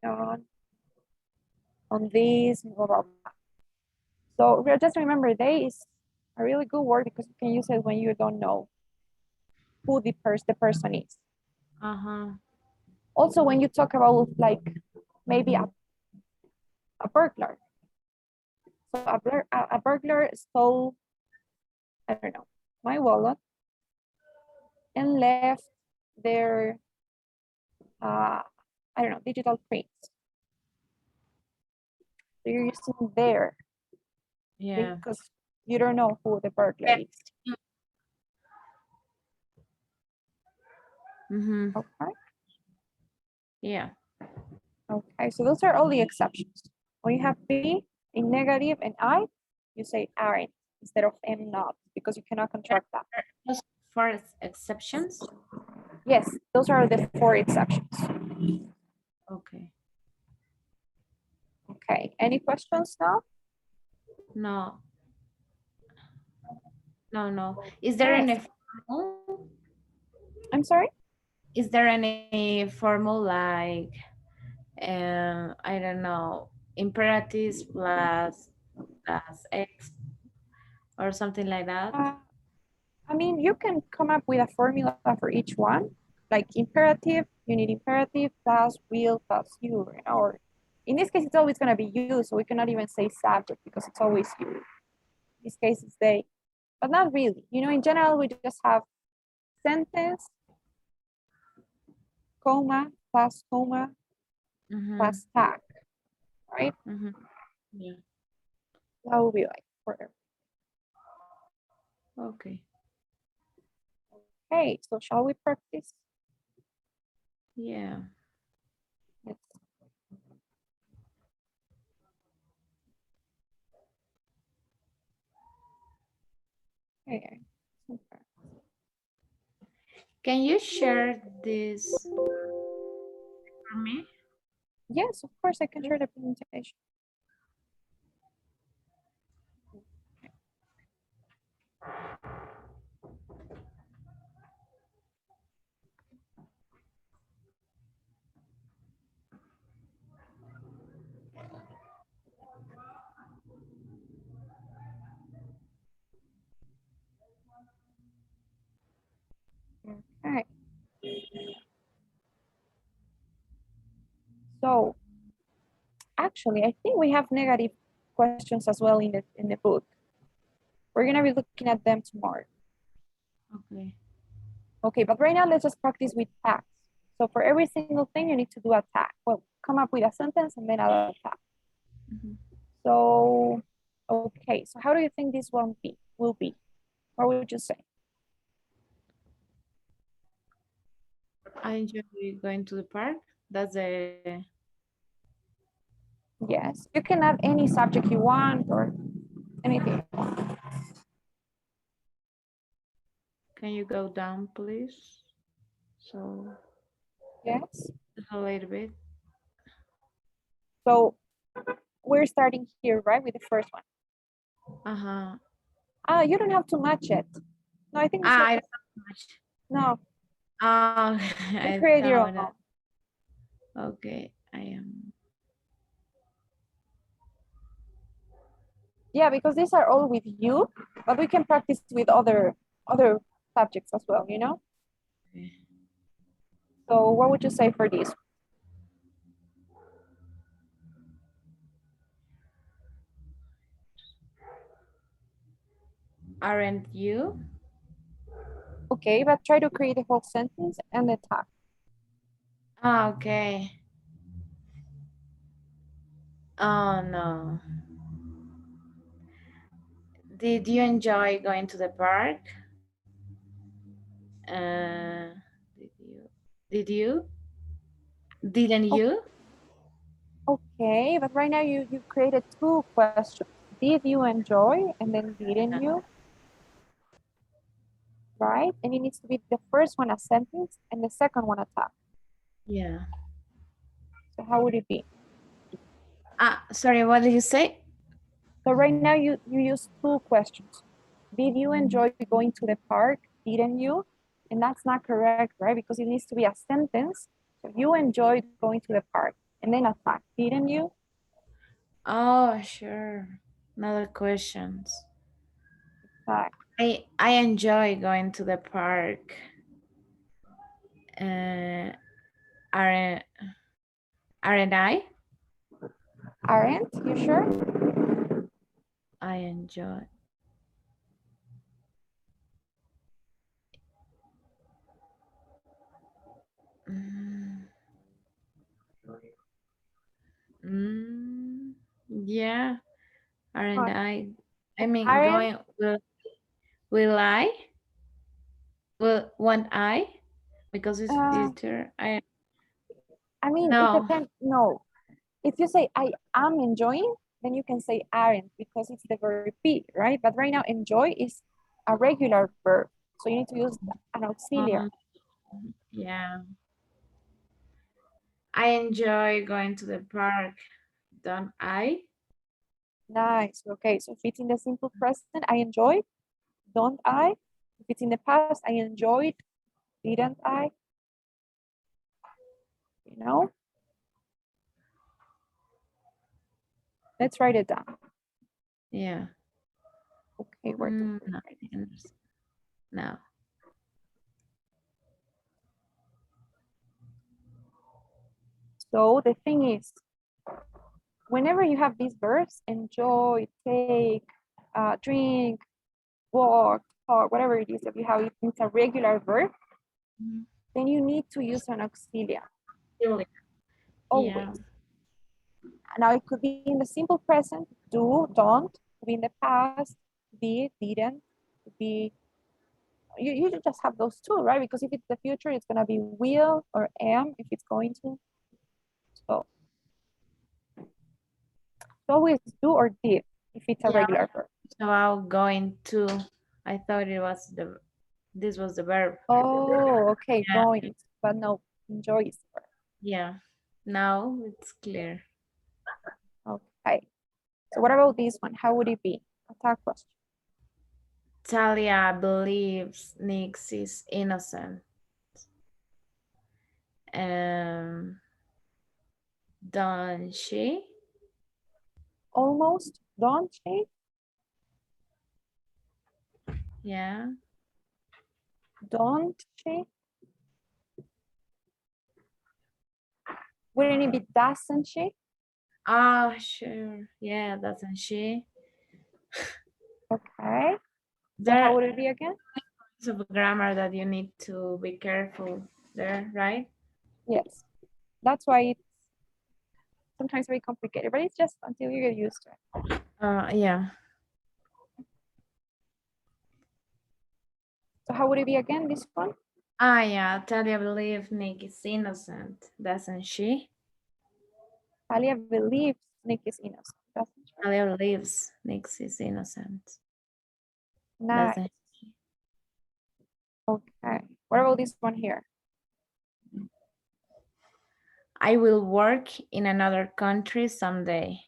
on this, blah, blah, blah. So just remember, they is a really good word because you can use it when you don't know who the person is. Also, when you talk about like maybe a burglar. So a burglar stole, I don't know, my wallet and left their, I don't know, digital prints. So you're using there. Yeah. Because you don't know who the burglar is. Okay. Yeah. Okay, so those are all the exceptions. When you have be in negative and I, you say aren't instead of am not because you cannot contract that. Just for exceptions. Yes, those are the 4 exceptions. Okay. Okay, any questions now? No. No. Is there Yes. any formal? I'm sorry? Is there any formal like I don't know, imperatives plus X or something like that? I mean, you can come up with a formula for each one, like imperative, you need imperative plus will plus you, or in this case, it's always going to be you, so we cannot even say subject because it's always you. In this case, it's they, but not really. You know, in general, we just have sentence, comma, plus comma, plus tag, right? Yeah. That will be like for Okay. okay, so shall we practice? Yeah. Let's okay. Super. Can you share this for me? Yes, of course, I can share the presentation. Okay. So actually, I think we have negative questions as well in the book. We're gonna be looking at them tomorrow. Okay. Okay, but right now let's just practice with tags. So for every single thing, you need to do a tag. Well, come up with a sentence and then a tag. So, okay, so how do you think this one will be? What would you say? I enjoy going to the park. That's the Yes, you can add any subject you want or anything. Can you go down, please? So Yes. a little bit. So we're starting here, right, with the first one. You don't have to match it. No, I think it's I okay. don't know much. No, you you create your own. Okay, I am. Yeah, because these are all with you, but we can practice with other subjects as well, you know? Okay. So what would you say for this? Aren't you? Okay, but try to create a whole sentence and the tag. Okay. Oh no. Did you enjoy going to the park? Did you? Did you? Didn't you? Okay, but right now you created 2 questions. Did you enjoy? And then didn't you? Right? And it needs to be the first one a sentence and the second one a tag. Yeah. So how would it be? Sorry, what did you say? So right now you use 2 questions. Did you enjoy going to the park? Didn't you? And that's not correct, right? Because it needs to be a sentence. So you enjoyed going to the park and then a fact, didn't you? Oh, sure. Another questions. Fact. I enjoy going to the park. Aren't I? Aren't you sure? I enjoy. Yeah, aren't I? I mean, Aren't, going. Will I? Won't I? Because it's future. I mean, it No. depends. No, if you say I am enjoying, then you can say aren't because it's the verb be, right? But right now, enjoy is a regular verb. So you need to use an auxiliary. Yeah. I enjoy going to the park, don't I? Nice. Okay, so if it's in the simple present, I enjoy, don't I? If it's in the past, I enjoyed, didn't I? You know? Let's write it down. Yeah. Okay, where to No, put I it? understand. No. So the thing is, whenever you have these verbs, enjoy, take, drink, walk, talk, whatever it is that you have, it's a regular verb, then you need to use an auxiliary, Really? always. Yeah. Now it could be in the simple present, do, don't, could be in the past, did, didn't, could be, you just have those two, right? Because if it's the future, it's gonna be will or am if it's going to. So always do or did if it's a Yeah. regular verb. So I'm going to. I thought this was the verb. Oh, okay, Yeah. going, but no, enjoy is the verb. Yeah. Now it's clear. Okay. So what about this one? How would it be? Attack question. Talia believes Nix is innocent. Don't she? Almost, don't she? Yeah. Don't she? Wouldn't it be doesn't she? Oh, sure. Yeah, doesn't she? Okay. So how There would it be again? is a grammar that you need to be careful there, right? Yes. That's why it's sometimes very complicated, but it's just until you get used to it. Yeah. So how would it be again, this one? Yeah. Talia believes Nick is innocent, doesn't she? Talia believes Nick is innocent, doesn't she? Talia believes Nick is innocent, Nice. doesn't Okay. What about this one here? I will work in another country someday.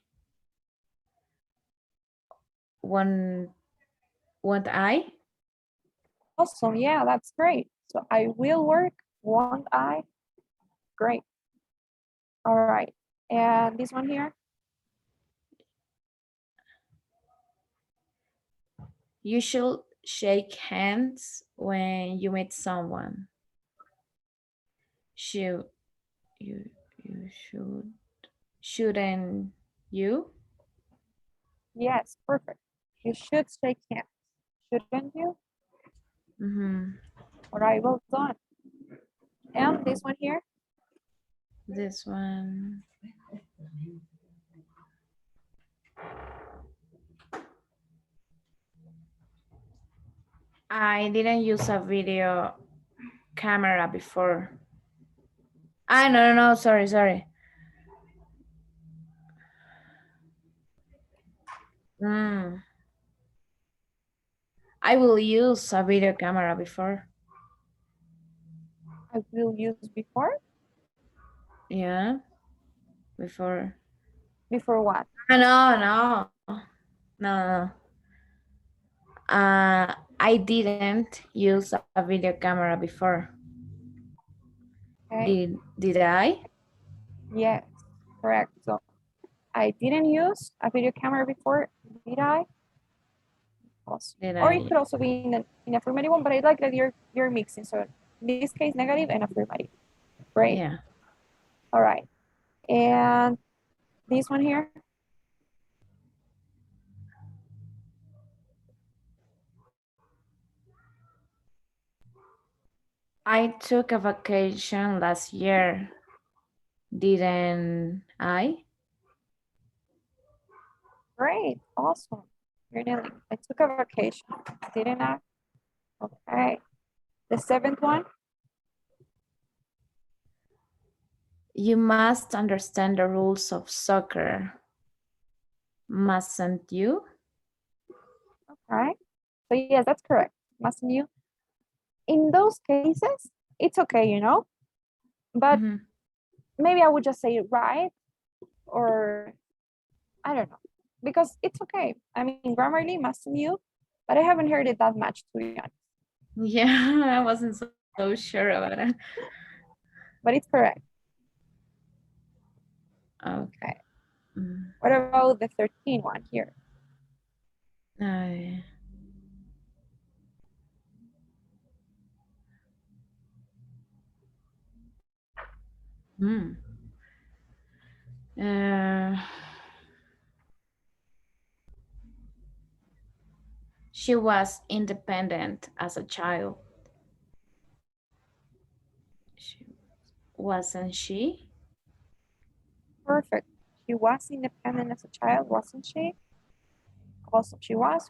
Won't I? Awesome. Yeah, that's great. So I will work, won't I? Great. All right. And this one here? You should shake hands when you meet someone. Should you shouldn't you? Yes, perfect. You should shake hands, shouldn't you? Mm-hmm. All right, well done. And this one here? This one. I didn't use a video camera before. No, sorry. I will use a video camera before. I will use before? Yeah, before. Before what? No. I didn't use a video camera before. Okay. Did I? Yes, correct. So I didn't use a video camera before, did I? Awesome. Did Or I? it could also be in an affirmative one, but I like that you're mixing. So in this case, negative and affirmative. Great. Yeah. All right. And this one here? I took a vacation last year. Didn't I? Great. Awesome. You're nailing it. I took a vacation, didn't I? Okay. The seventh one? You must understand the rules of soccer. Mustn't you? Okay. So yes, that's correct. Mustn't you? In those cases, it's okay, you know, but Mhm. maybe I would just say right, or I don't know, because it's okay. I mean, Grammarly, mustn't you? But I haven't heard it that much, to be honest. Yeah, I wasn't so sure about it. But it's correct. Okay. Okay. Mm. What about the 13 one here? I- Hmm. Uh, she was independent as a child. She, wasn't she? Perfect. She was independent as a child, wasn't she? Also, she was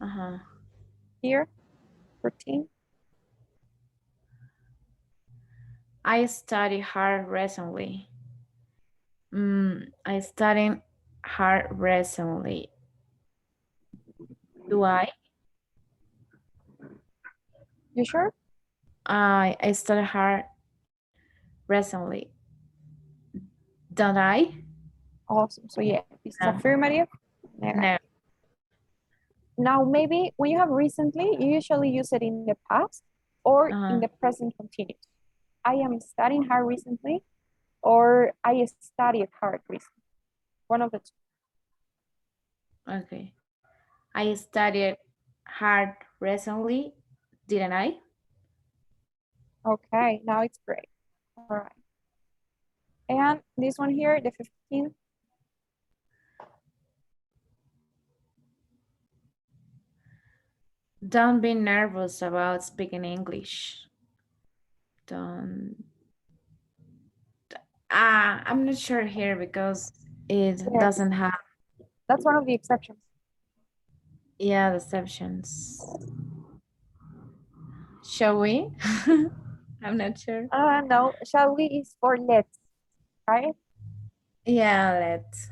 Uh-huh. here, 13. I studied hard recently. I studied hard recently. Do I? You sure? I studied hard recently. Don't I? Awesome. So yeah, this is No. affirmative. No. Negative. Now, maybe when you have recently, you usually use it in the past or in Uh-huh. the present continuous. I am studying hard recently, or I studied hard recently. One of the two. Okay. I studied hard recently, didn't I? Okay, now it's great. All right. And this one here, the 15. Don't be nervous about speaking English. Don't. I'm not sure here because it Yes, doesn't have, that's one of the exceptions. yeah, deceptions. Shall we? I'm not sure. No, shall we is for let's, right? Yeah, let's.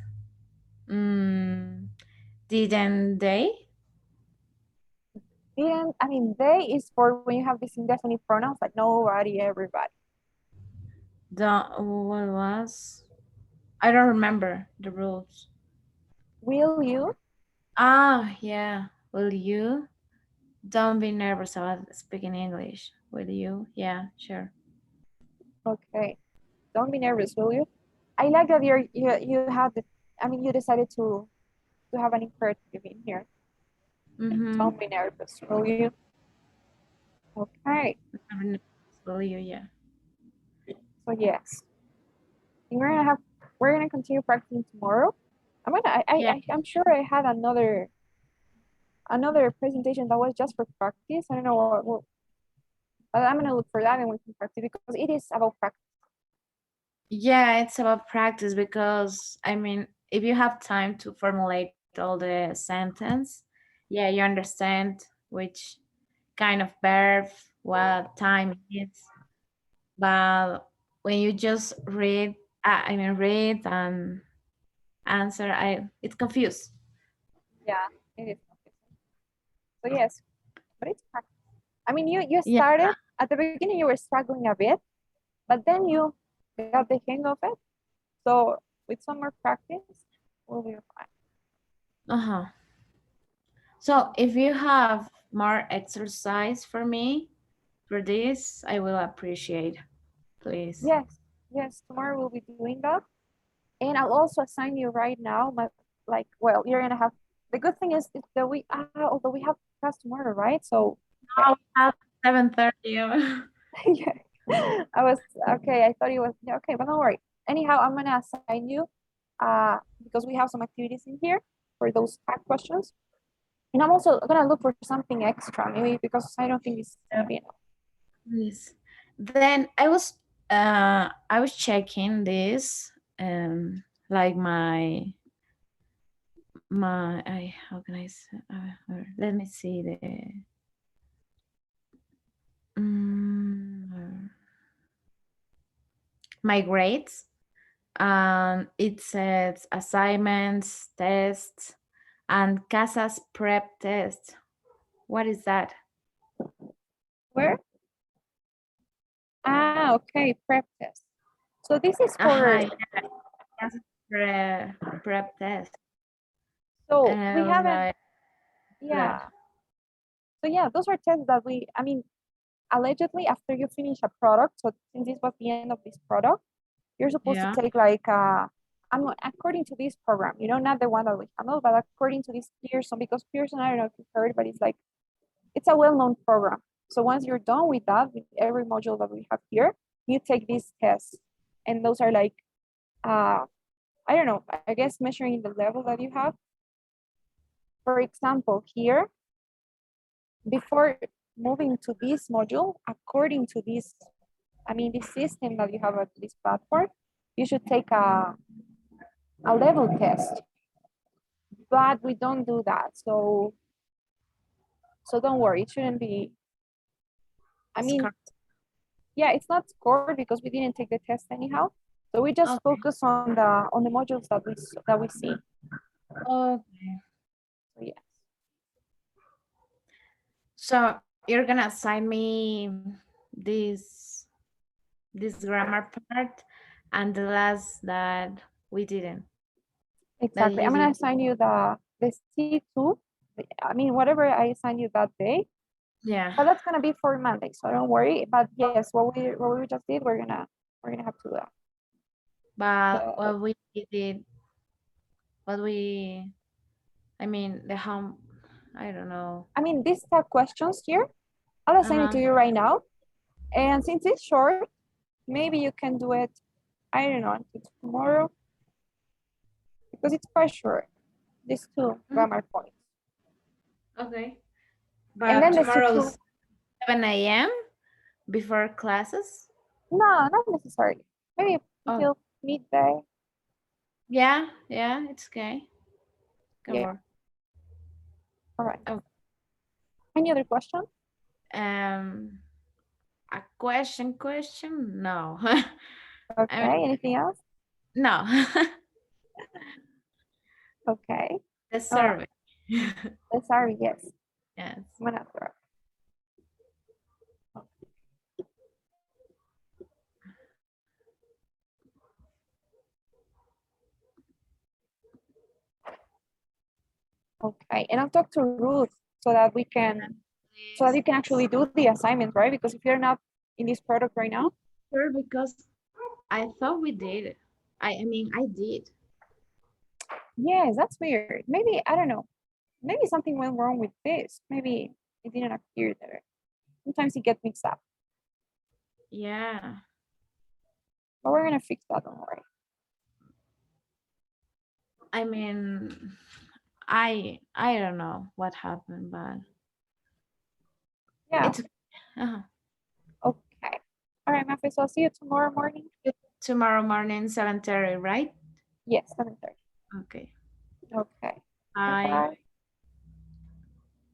Didn't they? Didn't, I mean, they is for when you have these indefinite pronouns like nobody, everybody. What was? I don't remember the rules. Will you? Ah, yeah. Will you? Don't be nervous about speaking English. Will you? Yeah, sure. Okay. Don't be nervous, will you? I like that you had the, I mean, you decided to have an imperative in here. Mm-hmm. Don't be nervous, will you? Okay. Will you? Yeah. So yes, we're gonna continue practicing tomorrow. Yeah. I'm sure I had another presentation that was just for practice. I don't know but I'm gonna look for that and we can practice because it is about practice. Yeah, it's about practice because I mean, if you have time to formulate all the sentence, yeah, you understand which kind of verb, what time it is. But when you just read and answer, it's confused. Yeah, it is confusing. So yes, but it's practice. I mean, you Yeah. started at the beginning. You were struggling a bit, but then you got the hang of it. So with some more practice, we'll be fine. Uh-huh. So if you have more exercise for me for this, I will appreciate, please. Yes, yes. Tomorrow we'll be doing that, and I'll also assign you right now. Like, well, you're gonna have. The good thing is that although we have class tomorrow, right? So Now we have 7:30. yeah, I was okay. I thought it was yeah, okay, but don't worry. Anyhow, I'm gonna assign you because we have some activities in here for those fact questions. And I'm also gonna look for something extra, maybe because I don't think it's gonna be enough. Please. Then I was checking this like my I how can I say let me see the mm, my grades. It says assignments, tests, and Casas prep test. What is that? Where? Ah, okay, prep test. So this is for, Yeah, Casas prep test. so And we I was haven't, like, yeah. So yeah, those are tests that I mean, allegedly after you finish a product, so since this was the end of this product, you're supposed yeah, to take like, according to this program, you know, not the one that we handle, but according to this Pearson, because Pearson, I don't know if you've heard, but it's like, it's a well-known program. So once you're done with that, with every module that we have here, you take these tests. And those are like, I don't know, I guess measuring the level that you have. For example, here, before moving to this module, according to this, I mean, this system that you have at this platform, you should take a level test. But we don't do that. So don't worry, it shouldn't be, I mean, yeah, it's not scored because we didn't take the test anyhow. So we just okay. focus on the modules that we see. Okay. So yes. So you're gonna assign me this grammar part and the last that we didn't. Exactly. I'm gonna assign you the C2. I mean, whatever I assign you that day, Yeah. but that's gonna be for Monday, so don't worry. But yes, what we just did, we're gonna have to do that. But what we did, I mean, the home, I don't know. I mean, these are questions here. I'll assign it to you right now. And since it's short, maybe you can do it, I don't know, until tomorrow. Because it's quite short. These two grammar points. Okay. And But then the tomorrow's C2, 7 a.m. before classes? no, not necessarily. Maybe until midday. Yeah, it's okay. Can Yeah. work. All right. Oh. Any other question? A question? No. Okay, I mean, anything else? no. Okay. The survey. Sorry, yes. Yes. I'm gonna throw. Okay, and I'll talk to Ruth so that we can, so that you can actually do the assignment, right? Because if you're not in this product right now. Sure, because I thought we did. I mean, I did. Yes, that's weird. Maybe, I don't know. Maybe something went wrong with this. Maybe it didn't appear there. Sometimes it gets mixed up. Yeah. But we're gonna fix that, don't worry. I mean, I don't know what happened, but yeah, it's okay. All right, Mafe, so I'll see you tomorrow morning. Tomorrow morning, 7:30, right? Yes, 7:30. Okay. Okay. Bye. Bye.